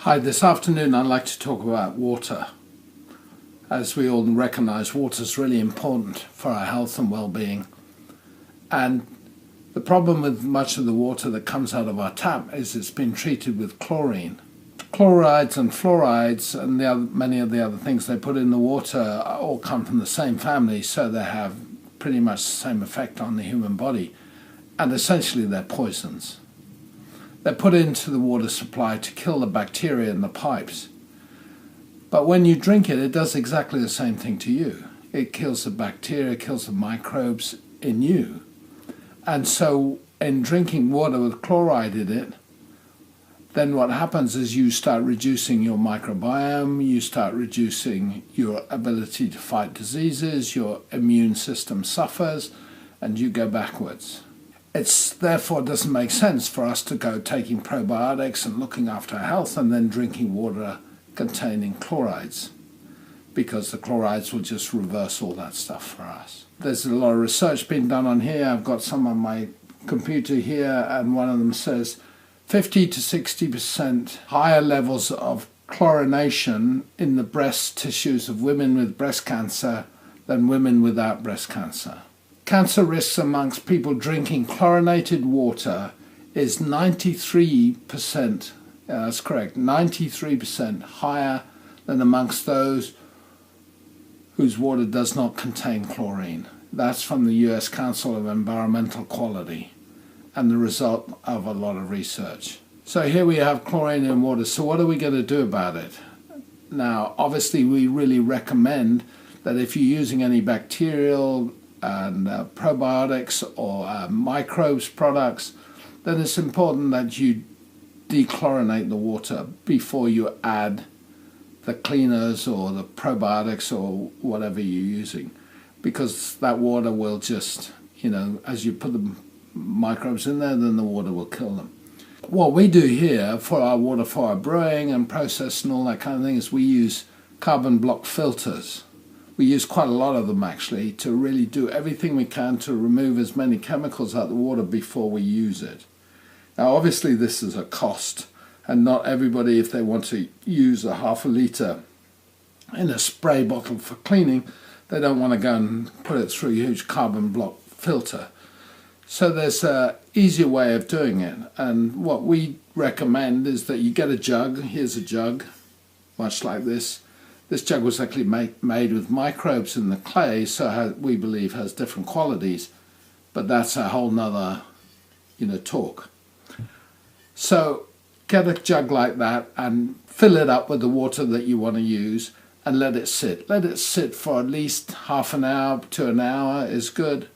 Hi, this afternoon I'd like to talk about water. As we all recognise, water is really important for our health and well-being. And the problem with much of the water that comes out of our tap is it's been treated with chlorine. Chlorides and fluorides and many of the other things they put in the water all come from the same family, so they have pretty much the same effect on the human body. And essentially they're poisons. They're put into the water supply to kill the bacteria in the pipes. But when you drink it, it does exactly the same thing to you. It kills the bacteria, kills the microbes in you. And so in drinking water with chloride in it, then what happens is you start reducing your microbiome, you start reducing your ability to fight diseases, your immune system suffers, and you go backwards. It therefore doesn't make sense for us to go taking probiotics and looking after our health and then drinking water containing chlorides, because the chlorides will just reverse all that stuff for us. There's a lot of research being done on here. I've got some on my computer here, and one of them says 50 to 60% higher levels of chlorination in the breast tissues of women with breast cancer than women without breast cancer. Cancer risks amongst people drinking chlorinated water is 93%, that's correct, 93% higher than amongst those whose water does not contain chlorine. That's from the US Council of Environmental Quality and the result of a lot of research. So here we have chlorine in water. So what are we going to do about it? Now, obviously we really recommend that if you're using any bacterial and probiotics or microbes products, then it's important that you dechlorinate the water before you add the cleaners or the probiotics or whatever you're using, because that water will just, as you put the microbes in there, then the water will kill them. What we do here for our water, for our brewing and process and all that kind of thing, is we use carbon block filters. We use quite a lot of them actually to really do everything we can to remove as many chemicals out of the water before we use it. Now obviously this is a cost, and not everybody, if they want to use a half a litre in a spray bottle for cleaning, they don't want to go and put it through a huge carbon block filter. So there's an easier way of doing it, and what we recommend is that you get a jug. Here's a jug, much like this. This jug was actually made with microbes in the clay, so we believe has different qualities, but that's a whole nother, talk. So get a jug like that and fill it up with the water that you want to use and let it sit. Let it sit for at least half an hour to an hour is good,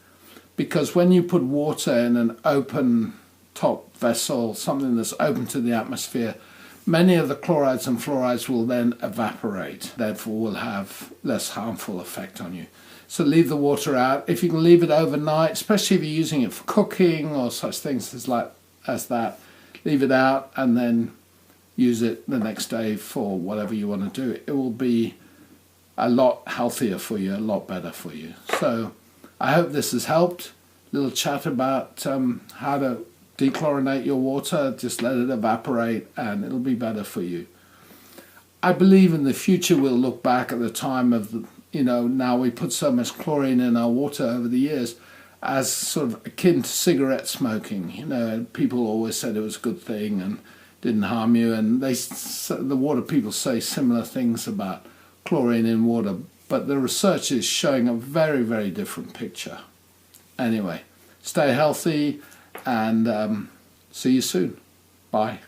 because when you put water in an open top vessel, something that's open to the atmosphere, many of the chlorides and fluorides will then evaporate, therefore will have less harmful effect on you. So leave the water out. If you can leave it overnight, especially if you're using it for cooking or such things as that, leave it out and then use it the next day for whatever you want to do. It will be a lot healthier for you, a lot better for you. So I hope this has helped. Little chat about how to dechlorinate your water. Just let it evaporate and it'll be better for you. I believe in the future we'll look back at the time of, now we put so much chlorine in our water over the years, as sort of akin to cigarette smoking. People always said it was a good thing and didn't harm you, and the water people say similar things about chlorine in water, but the research is showing a very, very different picture. Anyway, stay healthy and see you soon. Bye.